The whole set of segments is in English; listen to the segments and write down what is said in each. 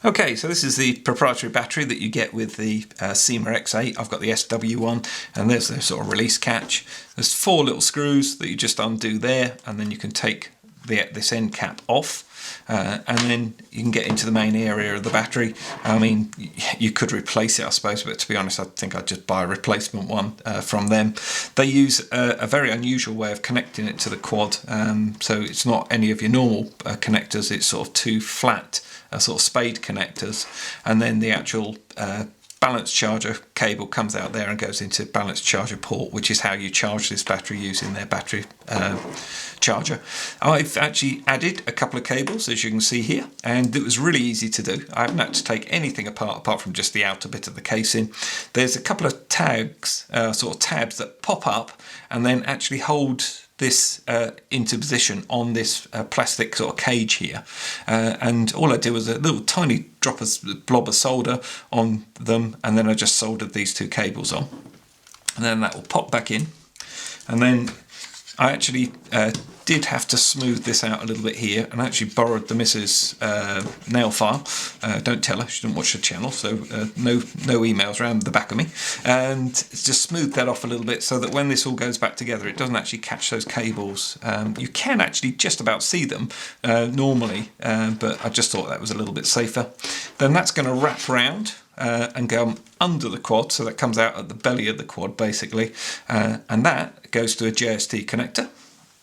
Okay, so this is the proprietary battery that you get with the Syma X8. I've got the SW one, and there's the sort of release catch. There's 4 little screws that you just undo there, and then you can take this end cap off. And then you can get into the main area of the battery. I mean, you could replace it, I suppose, but to be honest, I think I'd just buy a replacement one from them. They use a very unusual way of connecting it to the quad, so it's not any of your normal connectors. It's sort of 2 flat sort of spade connectors, and then the actual balance charger cable comes out there and goes into balance charger port, which is how you charge this battery using their battery charger. I've actually added a couple of cables, as you can see here, and it was really easy to do. I haven't had to take anything apart from just the outer bit of the casing. There's a couple of tags, sort of tabs that pop up and then actually hold this into position on this plastic sort of cage here, and all I did was a little tiny blob of solder on them, and then I just soldered these 2 cables on, and then that will pop back in. And then I actually did have to smooth this out a little bit here, and I actually borrowed the missus nail file. Don't tell her, she didn't watch the channel, so no emails around the back of me. And just smoothed that off a little bit so that when this all goes back together, it doesn't actually catch those cables. You can actually just about see them normally, but I just thought that was a little bit safer. Then that's going to wrap around and go under the quad, so that comes out at the belly of the quad basically, and that goes to a JST connector.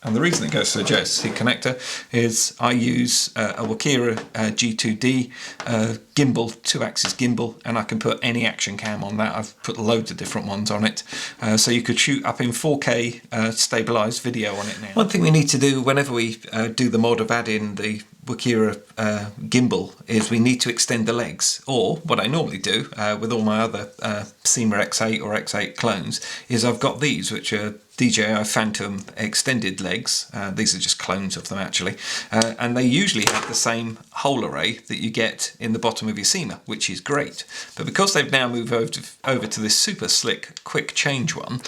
And the reason it goes to a JST connector is I use a WiFi G-2D gimbal, 2-axis gimbal, and I can put any action cam on that. I've put loads of different ones on it, so you could shoot up in 4K stabilized video on it now. One thing we need to do whenever we do the mod of adding the WiFi gimbal is we need to extend the legs, or what I normally do with all my other Syma X8 or X8 clones is I've got these, which are DJI Phantom extended legs. These are just clones of them actually, and they usually have the same hole array that you get in the bottom of your Syma, which is great. But because they've now moved over to this super slick quick change one,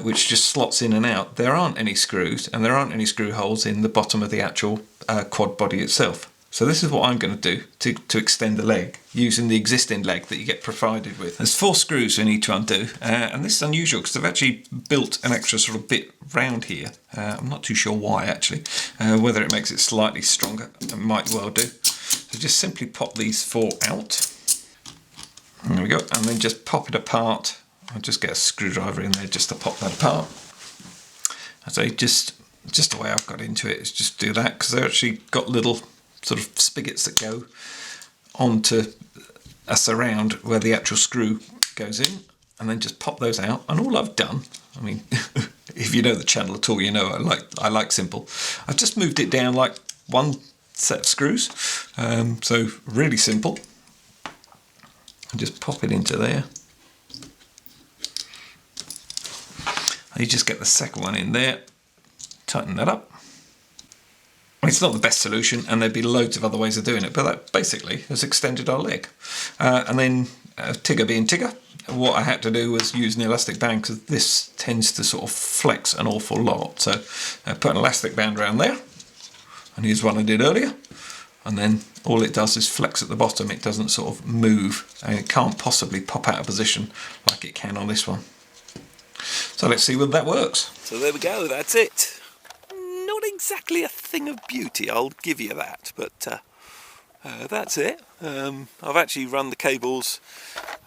which just slots in and out, there aren't any screws, and there aren't any screw holes in the bottom of the actual quad body itself. So this is what I'm going to do to extend the leg using the existing leg that you get provided with. There's 4 screws we need to undo, and this is unusual because they've actually built an extra sort of bit round here. I'm not too sure why actually, whether it makes it slightly stronger, it might well do. So just simply pop these 4 out. There we go, and then just pop it apart. I'll just get a screwdriver in there just to pop that apart. So just the way I've got into it is just do that, because they've actually got little sort of spigots that go onto a surround where the actual screw goes in, and then just pop those out. And all I've done, I mean, if you know the channel at all, you know I like simple. I've just moved it down like 1 set of screws, so really simple. And just pop it into there. And you just get the second one in there, tighten that up. It's not the best solution, and there'd be loads of other ways of doing it, but that basically has extended our leg. And then Tigger being Tigger, what I had to do was use an elastic band, because this tends to sort of flex an awful lot. So I put an elastic band around there, and here's one I did earlier, and then all it does is flex at the bottom. It doesn't sort of move, and it can't possibly pop out of position like it can on this one. So let's see whether that works. So there we go, that's it. Not exactly a thing of beauty, I'll give you that, but that's it. I've actually run the cables,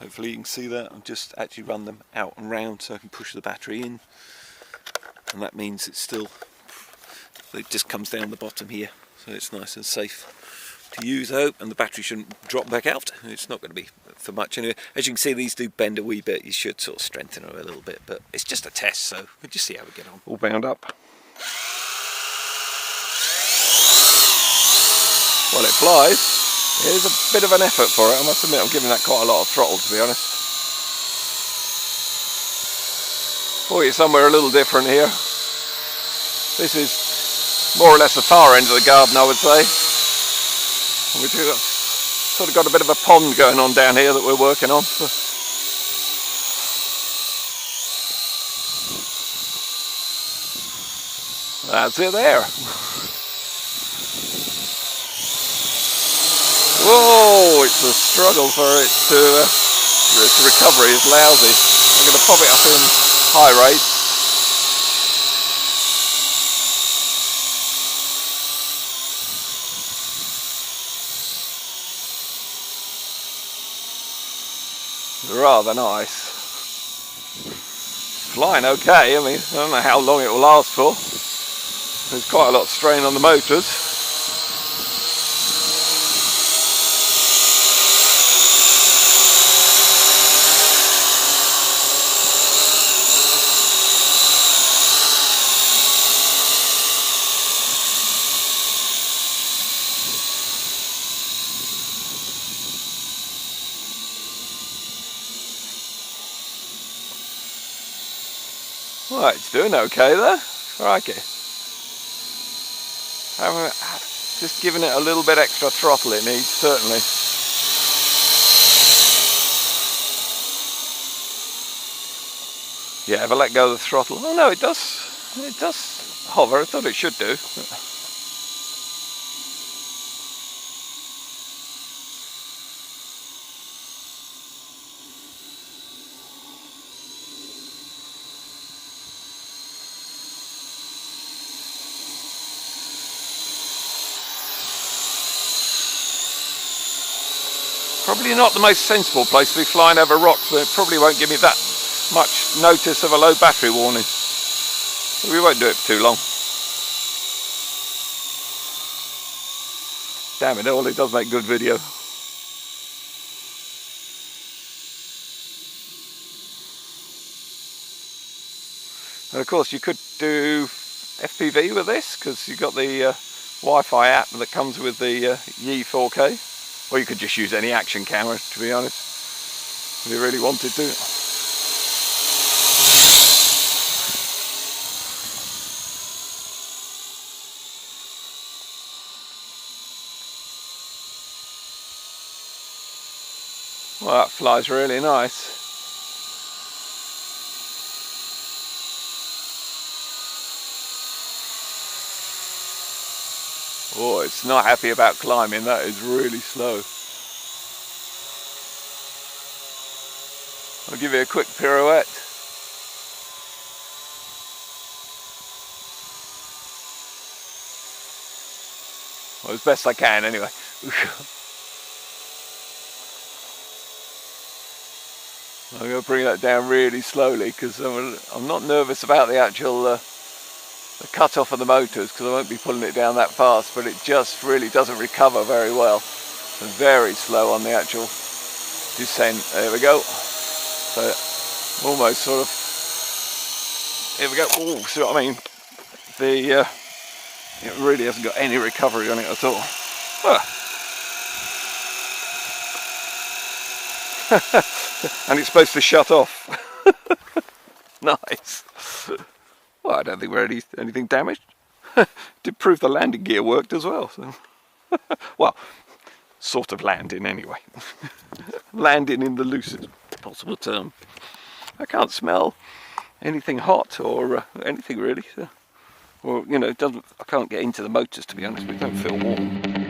hopefully you can see that. I've just actually run them out and round so I can push the battery in, and that means it just comes down the bottom here, so it's nice and safe to use, I hope, and the battery shouldn't drop back out. It's not going to be for much anyway. As you can see, these do bend a wee bit. You should sort of strengthen them a little bit, but it's just a test, so we'll just see how we get on. All bound up. Well, it flies. It is a bit of an effort for it. I must admit, I'm giving that quite a lot of throttle, to be honest. Thought it's somewhere a little different here. This is more or less the far end of the garden, I would say. We've sort of got a bit of a pond going on down here that we're working on. That's it there. Whoa, it's a struggle for it to, its recovery is lousy. I'm going to pop it up in high rate. Rather nice. Flying okay. I mean, I don't know how long it will last for. There's quite a lot of strain on the motors. Well, it's doing okay there. Crikey. Just giving it a little bit extra throttle it needs, certainly. Yeah, if I let go of the throttle, oh no, it does hover. I thought it should do. Probably not the most sensible place to be flying over rocks, but it probably won't give me that much notice of a low battery warning. So we won't do it for too long. Damn it all, it does make good video. And of course you could do FPV with this, because you've got the Wi-Fi app that comes with the Yi 4K. Or you could just use any action camera, to be honest, if you really wanted to. Well, that flies really nice. Oh, it's not happy about climbing. That is really slow. I'll give you a quick pirouette. Well, as best I can anyway. I'm going to bring that down really slowly because I'm not nervous about the actual the cut off of the motors, because I won't be pulling it down that fast, but it just really doesn't recover very well. So very slow on the actual descent. There we go. So almost sort of, here we go. Oh, see what I mean? It really hasn't got any recovery on it at all. And it's supposed to shut off. Nice. Well, I don't think we're anything damaged. Did prove the landing gear worked as well. So. Well, sort of landing anyway. Landing in the loosest possible term. I can't smell anything hot or anything really. So. Or, you know, I can't get into the motors, to be honest. We don't feel warm.